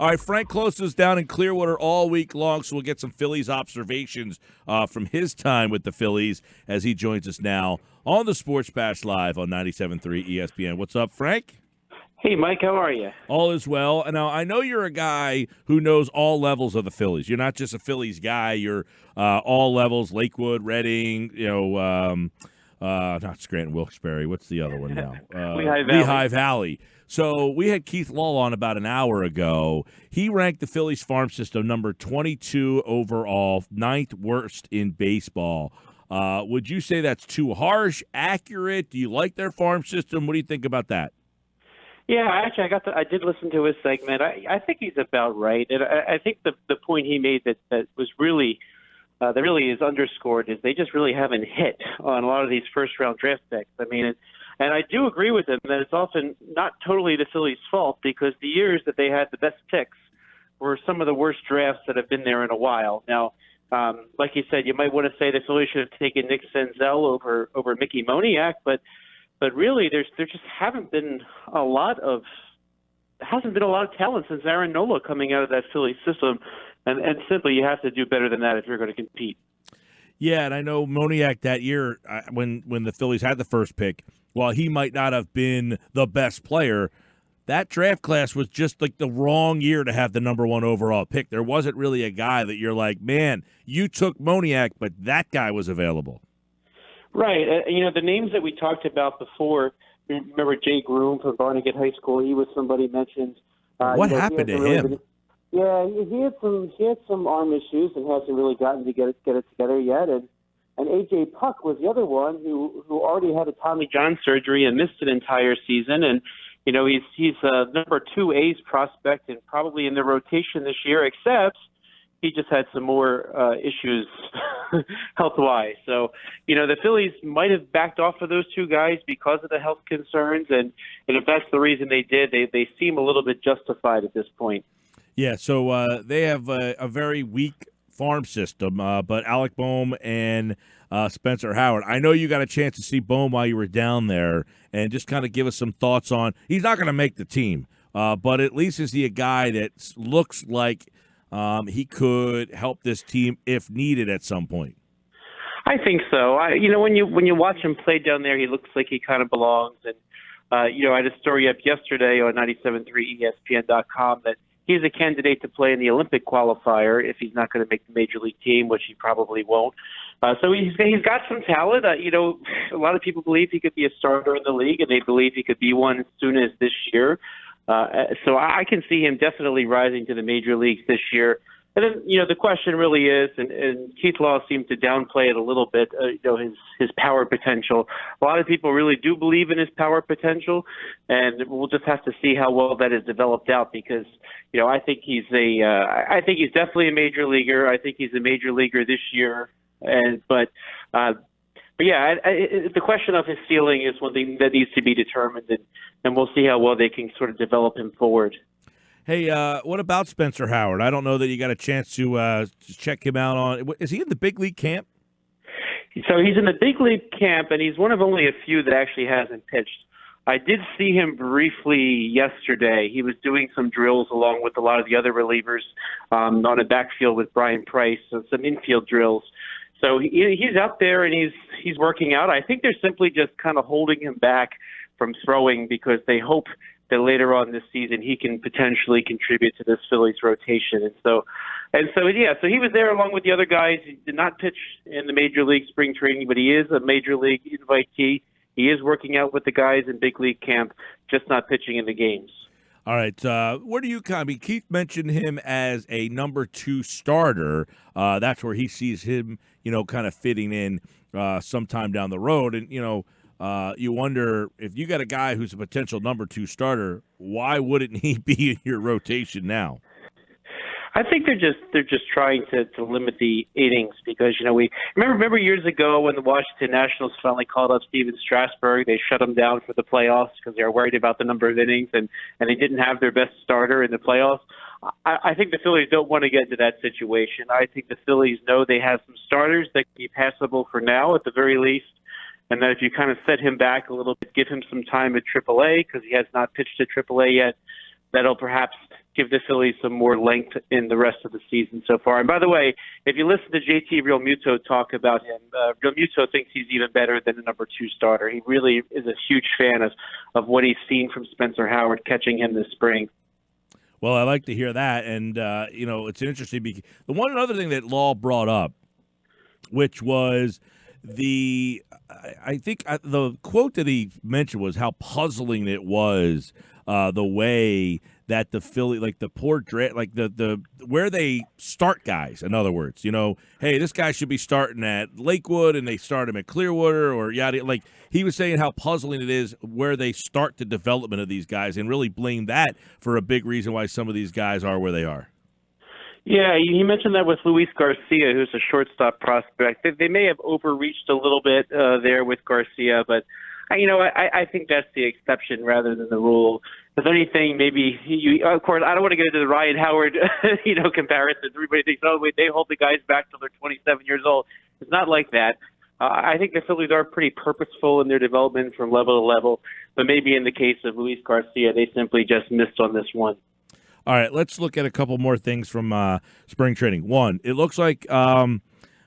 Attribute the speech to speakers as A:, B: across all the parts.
A: All right, Frank Klose is down in Clearwater all week long, so we'll get some Phillies observations from his time with the Phillies as he joins us now on the Sports Bash Live on 97.3 ESPN. What's up, Frank?
B: Hey, Mike, how are you?
A: All is well. And now, I know you're a guy who knows all levels of the Phillies. You're not just a Phillies guy. You're all levels, Lakewood, Reading, not Scranton, Wilkes-Barre. What's the other one now? Lehigh Valley. So we had Keith Lull on about an hour ago. He ranked the Phillies farm system number 22 overall, ninth worst in baseball. Would you say that's too harsh, accurate? Do you like their farm system? What do you think about that?
B: Yeah, actually, I did listen to his segment. I think he's about right, and I think the point he made that was really that really is underscored is they just really haven't hit on a lot of these first round draft picks. I mean, and I do agree with him that it's often not totally the Phillies' fault because the years that they had the best picks were some of the worst drafts that have been there in a while. Now, like you said, you might want to say the Phillies should have taken Nick Senzel over Mickey Moniak, but really there just hasn't been a lot of talent since Aaron Nola coming out of that Phillies system, and simply you have to do better than that if you're going to compete.
A: Yeah, and I know Moniak that year when the Phillies had the first pick, while he might not have been the best player, that draft class was just like the wrong year to have the number one overall pick. There wasn't really a guy that you're like, man, you took Moniak, but that guy was available.
B: Right. The names that we talked about before, remember Jay Groom from Barnegat High School? He was somebody mentioned.
A: What happened to him?
B: Yeah, he had some arm issues and hasn't really gotten to get it together yet. And A.J. Puck was the other one who already had a Tommy John surgery and missed an entire season. And, he's a number 2 A's prospect and probably in the rotation this year, except he just had some more issues health-wise. So, the Phillies might have backed off of those two guys because of the health concerns. And if that's the reason they did, they seem a little bit justified at this point.
A: Yeah, so they have a very weak farm system, but Alec Boehm and Spencer Howard. I know you got a chance to see Boehm while you were down there, and just kind of give us some thoughts on. He's not going to make the team, but at least is he a guy that looks like he could help this team if needed at some point?
B: I think so. When you watch him play down there, he looks like he kind of belongs. And I had a story up yesterday on 97.3 ESPN.com that he's a candidate to play in the Olympic qualifier if he's not going to make the major league team, which he probably won't. So he's got some talent. A lot of people believe he could be a starter in the league, and they believe he could be one as soon as this year. So I can see him definitely rising to the major leagues this year. And then, the question really is, and Keith Law seemed to downplay it a little bit, his power potential. A lot of people really do believe in his power potential, and we'll just have to see how well that is developed out because, I think he's definitely a major leaguer. I think he's a major leaguer this year. But yeah, the question of his ceiling is one thing that needs to be determined, and we'll see how well they can sort of develop him forward.
A: Hey, what about Spencer Howard? I don't know that you got a chance to check him out on. Is he in the big league camp?
B: So he's in the big league camp, and he's one of only a few that actually hasn't pitched. I did see him briefly yesterday. He was doing some drills along with a lot of the other relievers on a backfield with Brian Price, so some infield drills. So he's out there and he's working out. I think they're simply just kind of holding him back from throwing because they hope that later on this season he can potentially contribute to this Phillies rotation. So he was there along with the other guys. He did not pitch in the Major League spring training, but he is a Major League invitee. He is working out with the guys in big league camp, just not pitching in the games.
A: All right. Where do you Keith mentioned him as a number 2 starter. That's where he sees him, kind of fitting in sometime down the road. And, you wonder if you got a guy who's a potential number 2 starter, why wouldn't he be in your rotation now?
B: I think they're just trying to limit the innings because we remember years ago when the Washington Nationals finally called up Steven Strasburg, they shut him down for the playoffs because they were worried about the number of innings and they didn't have their best starter in the playoffs. I think the Phillies don't want to get into that situation. I think the Phillies know they have some starters that can be passable for now at the very least. And that if you kind of set him back a little bit, give him some time at AAA because he has not pitched at AAA yet, that'll perhaps give the Phillies some more length in the rest of the season so far. And by the way, if you listen to JT Realmuto talk about him, Realmuto thinks he's even better than the number 2 starter. He really is a huge fan of what he's seen from Spencer Howard catching him this spring.
A: Well, I like to hear that, and it's interesting because the one other thing that Law brought up, which was I think the quote that he mentioned was how puzzling it was the way that the Philly, like the poor like the where they start guys. In other words, hey, this guy should be starting at Lakewood, and they start him at Clearwater, or yada. Like he was saying, how puzzling it is where they start the development of these guys, and really blame that for a big reason why some of these guys are where they are.
B: Yeah, he mentioned that with Luis Garcia, who's a shortstop prospect. They may have overreached a little bit there with Garcia, but I think that's the exception rather than the rule. If anything, maybe of course, I don't want to get into the Ryan Howard, comparison. Everybody thinks, they hold the guys back till they're 27 years old. It's not like that. I think the Phillies are pretty purposeful in their development from level to level, but maybe in the case of Luis Garcia, they simply just missed on this one.
A: All right, let's look at a couple more things from spring training. One, it looks like no,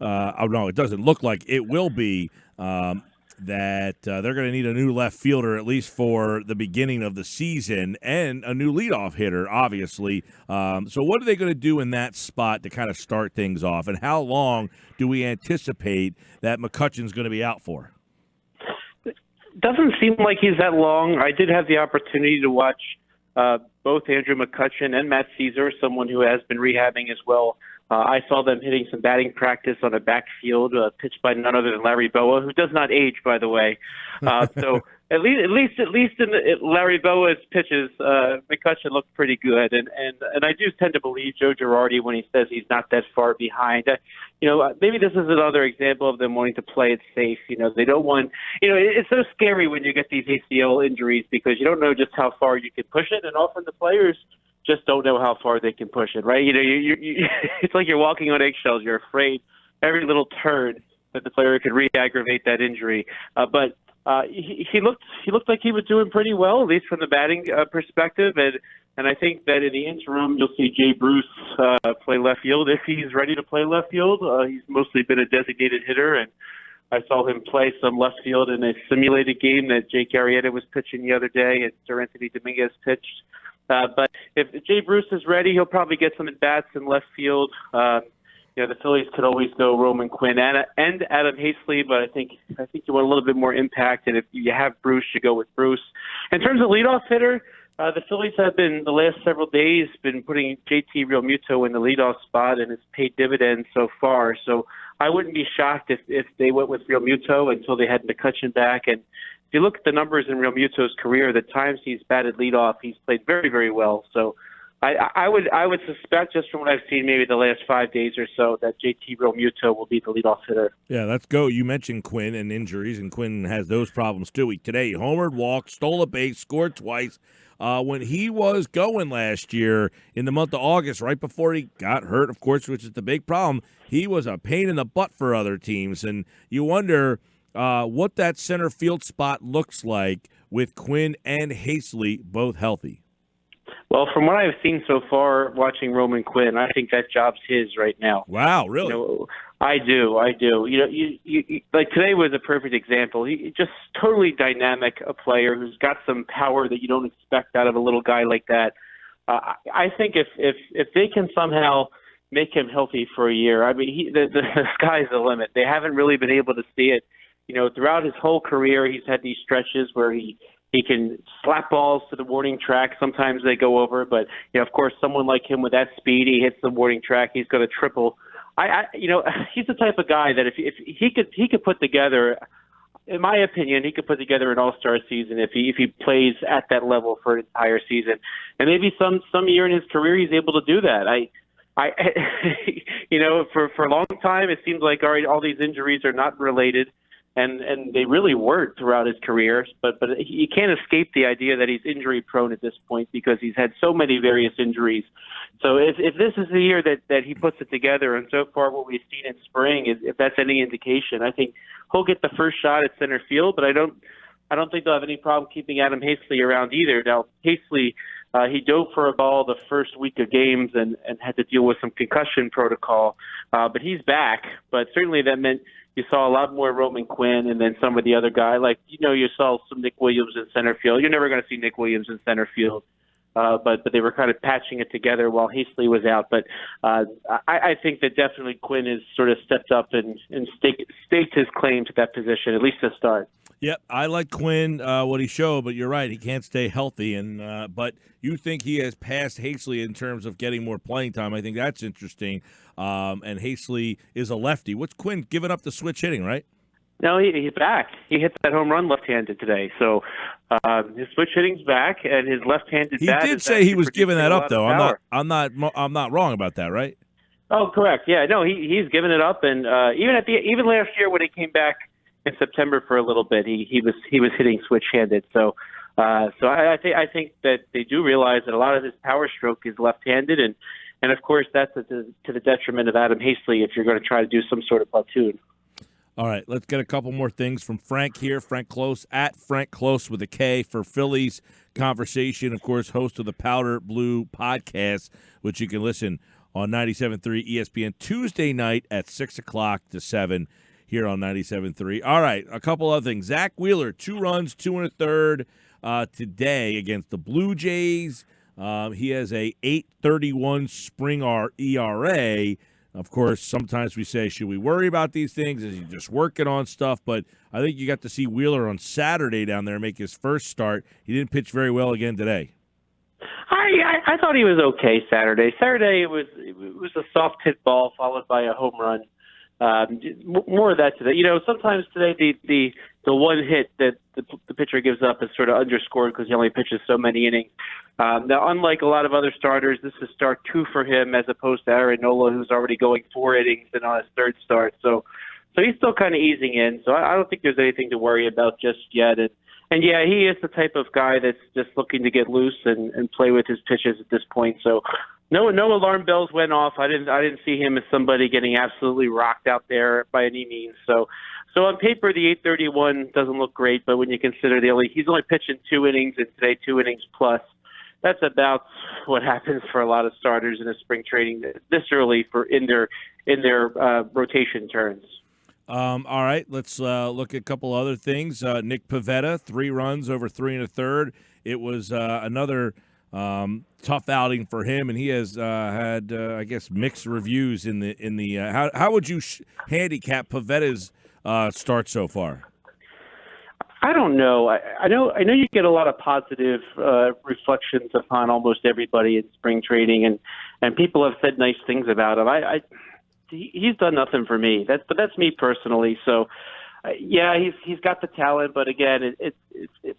A: it doesn't look like it will be that they're going to need a new left fielder, at least for the beginning of the season, and a new leadoff hitter, obviously. So what are they going to do in that spot to kind of start things off, and how long do we anticipate that McCutchen's going to be out for?
B: Doesn't seem like he's that long. I did have the opportunity to watch both Andrew McCutchen and Matt Caesar, someone who has been rehabbing as well. I saw them hitting some batting practice on a backfield pitched by none other than Larry Boa, who does not age, by the way. So at least in Larry Boa's pitches, McCutchen looked pretty good, and I do tend to believe Joe Girardi when he says he's not that far behind. Maybe this is another example of them wanting to play it safe. They don't want. It's so scary when you get these ACL injuries because you don't know just how far you can push it, and often the players just don't know how far they can push it, right? It's like you're walking on eggshells. You're afraid every little turn that the player could re-aggravate that injury. But he looked like he was doing pretty well, at least from the batting perspective. And I think that in the interim, you'll see Jay Bruce play left field if he's ready to play left field. He's mostly been a designated hitter, and I saw him play some left field in a simulated game that Jake Arrieta was pitching the other day, and Sir Anthony Dominguez pitched. But if Jay Bruce is ready, he'll probably get some at-bats in left field. The Phillies could always go Roman Quinn and Adam Haseley, but I think you want a little bit more impact, and if you have Bruce, you go with Bruce. In terms of leadoff hitter, the Phillies have been, the last several days, been putting JT Realmuto in the leadoff spot, and it's paid dividends so far. So I wouldn't be shocked if they went with Realmuto until they had McCutchen back. And if you look at the numbers in Realmuto's career, the times he's batted leadoff, he's played very, very well. So I would suspect, just from what I've seen maybe the last 5 days or so, that JT Realmuto will be the leadoff hitter.
A: Yeah, let's go. You mentioned Quinn and injuries, and Quinn has those problems too. Today, homered, walked, stole a base, scored twice. When he was going last year in the month of August, right before he got hurt, of course, which is the big problem, he was a pain in the butt for other teams. And you wonder what that center field spot looks like with Quinn and Haseley both healthy.
B: Well, from what I've seen so far watching Roman Quinn, I think that job's his right now.
A: Wow, really?
B: I do. You like today was a perfect example. He just totally dynamic, a player who's got some power that you don't expect out of a little guy like that. I think if they can somehow make him healthy for a year, I mean, the sky's the limit. They haven't really been able to see it. Throughout his whole career, he's had these stretches where he can slap balls to the warning track. Sometimes they go over, but of course, someone like him with that speed, he hits the warning track, he's going to triple. He's the type of guy that if he could put together, in my opinion, he could put together an all-star season if he plays at that level for an entire season. And maybe some year in his career he's able to do that. For a long time it seems like all these injuries are not related. And they really weren't throughout his career, but you can't escape the idea that he's injury prone at this point because he's had so many various injuries. So if this is the year that he puts it together, and so far what we've seen in spring is, if that's any indication, I think he'll get the first shot at center field. But I don't think they'll have any problem keeping Adam Haseley around either. Now Haseley He dove for a ball the first week of games and had to deal with some concussion protocol. But he's back. But certainly that meant you saw a lot more Roman Quinn and then some of the other guys. Like, you saw some Nick Williams in center field. You're never going to see Nick Williams in center field. But they were kind of patching it together while Hastley was out. But I think that definitely Quinn has sort of stepped up and staked his claim to that position, at least to start.
A: Yep, I like Quinn, what he showed, but you're right, he can't stay healthy. And but you think he has passed Hastley in terms of getting more playing time. I think that's interesting. And Hastley is a lefty. What's Quinn giving up the switch hitting, right?
B: No, he's back. He hit that home run left-handed today. So his switch hitting's back, and his left-handed bat.
A: He did say he was giving that up, though. I'm not wrong about that, right?
B: Oh, correct. Yeah, no, he's given it up, and even last year when he came back in September for a little bit, he was hitting switch-handed. So I think that they do realize that a lot of his power stroke is left-handed, and of course that's to the detriment of Adam Hastley if you're going to try to do some sort of platoon.
A: All right, let's get a couple more things from Frank here. Frank Klose, at Frank Klose with a K for Phillies Conversation, of course, host of the Powder Blue podcast, which you can listen on 97.3 ESPN Tuesday night at 6 o'clock to 7 here on 97.3. All right, a couple other things. Zach Wheeler, 2 runs, 2 1/3 today against the Blue Jays. He has a 8.31 spring ERA. Of course, sometimes we say, should we worry about these things? Is he just working on stuff? But I think you got to see Wheeler on Saturday down there make his first start. He didn't pitch very well again today.
B: I thought he was okay Saturday. Saturday it was a soft hit ball followed by a home run. More of that today. Sometimes today the one hit that the pitcher gives up is sort of underscored because he only pitches so many innings. Now, unlike a lot of other starters, this is start 2 for him as opposed to Aaron Nola, who's already going 4 innings and on his 3rd start. So he's still kind of easing in. So I don't think there's anything to worry about just yet. And yeah, he is the type of guy that's just looking to get loose and play with his pitches at this point. So no alarm bells went off. I didn't see him as somebody getting absolutely rocked out there by any means. So on paper, the 8.31 doesn't look great, but when you consider he's only pitching 2 innings and today 2 innings plus, that's about what happens for a lot of starters in a spring training this early in their rotation turns.
A: All right, let's look at a couple other things. Nick Pivetta, 3 runs over 3 1/3. It was another tough outing for him, and he has had, I guess, mixed reviews in the. How would you handicap Pivetta's start so far?
B: I don't know. I know you get a lot of positive reflections upon almost everybody in spring training, and people have said nice things about him. He's done nothing for me. That's me personally. So, yeah, he's got the talent, but again,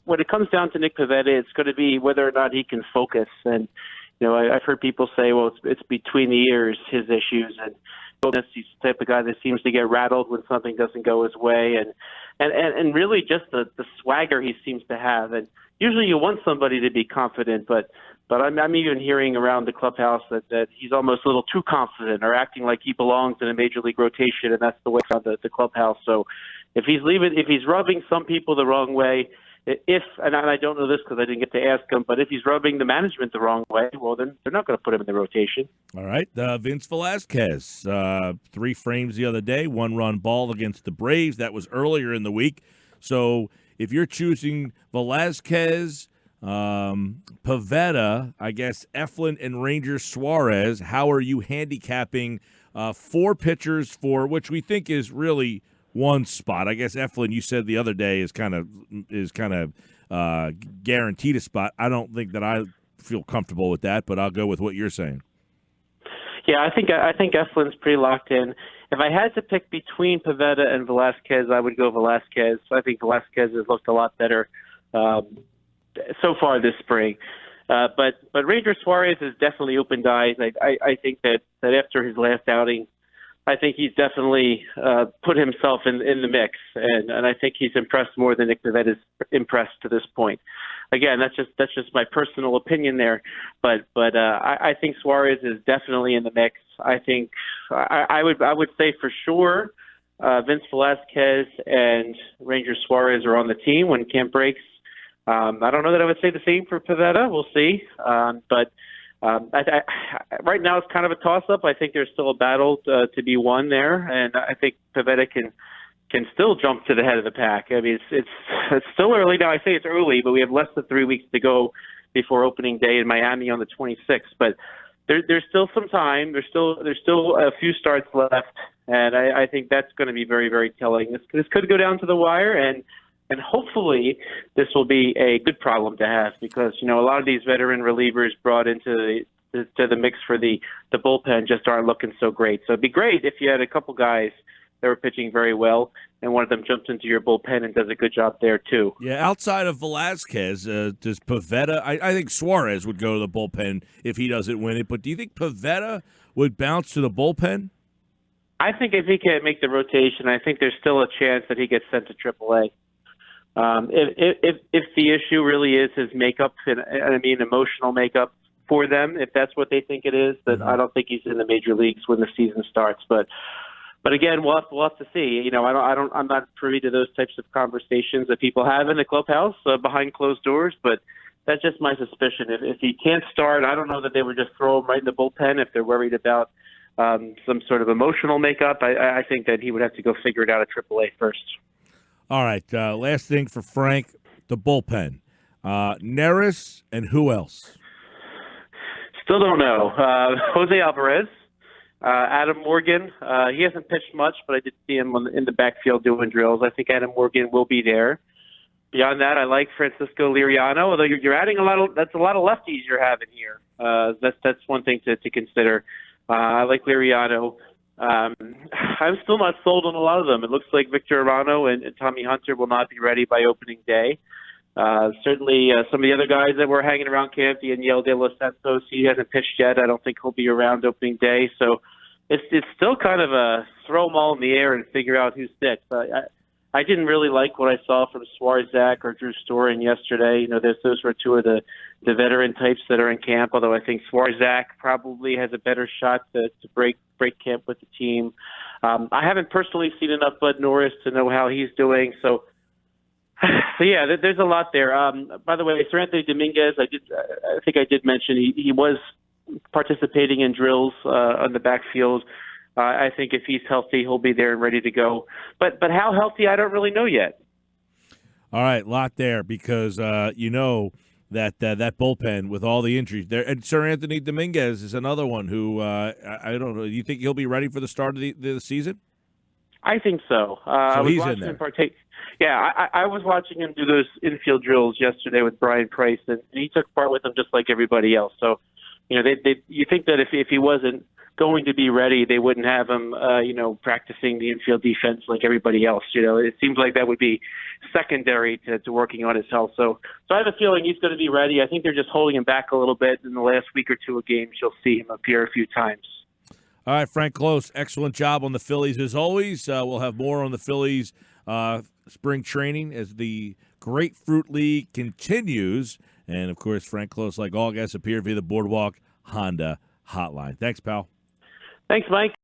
B: when it comes down to Nick Pivetta, it's going to be whether or not he can focus. And I've heard people say, well, it's between the ears, his issues, and he's the type of guy that seems to get rattled when something doesn't go his way, and really just the swagger he seems to have. And usually you want somebody to be confident, but I'm even hearing around the clubhouse that he's almost a little too confident or acting like he belongs in a major league rotation, and that's the way around the clubhouse. So if he's rubbing some people the wrong way, and I don't know this because I didn't get to ask him, but if he's rubbing the management the wrong way, well, then they're not going to put him in the rotation.
A: All right. Vince Velasquez, 3 frames the other day, 1-run ball against the Braves. That was earlier in the week. So if you're choosing Velasquez, Pivetta, I guess Eflin and Ranger Suarez, how are you handicapping 4 pitchers for which we think is really one spot? I guess Eflin, you said the other day, is kind of guaranteed a spot. I don't think that I feel comfortable with that, but I'll go with what you're saying.
B: Yeah, I think Eflin's pretty locked in. If I had to pick between Pivetta and Velasquez, I would go Velasquez. I think Velasquez has looked a lot better so far this spring. But Ranger Suarez has definitely opened eyes. I think that after his last outing, I think he's definitely put himself in the mix, and I think he's impressed more than Nick Pivetta's impressed to this point. Again, that's just my personal opinion there, but I think Suarez is definitely in the mix. I think I would say for sure Vince Velasquez and Ranger Suarez are on the team when camp breaks. I don't know that I would say the same for Pivetta. We'll see. But right now it's kind of a toss-up. I think there's still a battle to be won there, and I think Pivetta can still jump to the head of the pack. I mean, it's still early now. I say it's early, but we have less than 3 weeks to go before opening day in Miami on the 26th. But there's still some time. There's still a few starts left, and I think that's going to be very, very telling. This could go down to the wire, and hopefully this will be a good problem to have, because a lot of these veteran relievers brought into the mix for the bullpen just aren't looking so great. So it'd be great if you had a couple guys that were pitching very well, and one of them jumps into your bullpen and does a good job there too.
A: Yeah, outside of Velasquez, does Pivetta? I think Suarez would go to the bullpen if he doesn't win it. But do you think Pivetta would bounce to the bullpen?
B: I think if he can't make the rotation, I think there's still a chance that he gets sent to AAA. If the issue really is his makeup, and I mean emotional makeup for them, if that's what they think it is, then I don't think he's in the major leagues when the season starts. But again, we'll have to see. I'm not privy to those types of conversations that people have in the clubhouse behind closed doors. But that's just my suspicion. If he can't start, I don't know that they would just throw him right in the bullpen if they're worried about some sort of emotional makeup. I think that he would have to go figure it out at AAA first.
A: All right, last thing for Frank, the bullpen. Neris and who else?
B: Still don't know. Jose Alvarez, Adam Morgan. He hasn't pitched much, but I did see him in the backfield doing drills. I think Adam Morgan will be there. Beyond that, I like Francisco Liriano, although you're adding that's a lot of lefties you're having here. That's one thing to consider. I like Liriano. I'm still not sold on a lot of them. It looks like Victor Arano and Tommy Hunter will not be ready by opening day. Certainly, some of the other guys that were hanging around camp, Daniel De Los Santos, he hasn't pitched yet. I don't think he'll be around opening day. So it's still kind of a throw them all in the air and figure out who sticks. I didn't really like what I saw from Swarzak or Drew Storen yesterday. Those were two of the veteran types that are in camp, although I think Swarzak probably has a better shot to break camp with the team. I haven't personally seen enough Bud Norris to know how he's doing. So yeah, there's a lot there. By the way, Sir Anthony Dominguez, I think I did mention he was participating in drills on the backfield. I think if he's healthy, he'll be there and ready to go. But how healthy, I don't really know yet.
A: All right, lot there, because that bullpen with all the injuries there, and Sir Anthony Dominguez is another one who I don't know. Do you think he'll be ready for the start of the season?
B: I think so.
A: So he's in there.
B: I was watching him do those infield drills yesterday with Brian Price, and he took part with them just like everybody else. So, you think that if he wasn't going to be ready, they wouldn't have him, practicing the infield defense like everybody else. It seems like that would be secondary to working on his health. So I have a feeling he's going to be ready. I think they're just holding him back a little bit. In the last week or two of games, you'll see him appear a few times.
A: All right, Frank Klose, excellent job on the Phillies as always. We'll have more on the Phillies spring training as the Grapefruit League continues. And, of course, Frank Klose, like all guests, appear via the Boardwalk Honda hotline. Thanks, pal.
B: Thanks, Mike.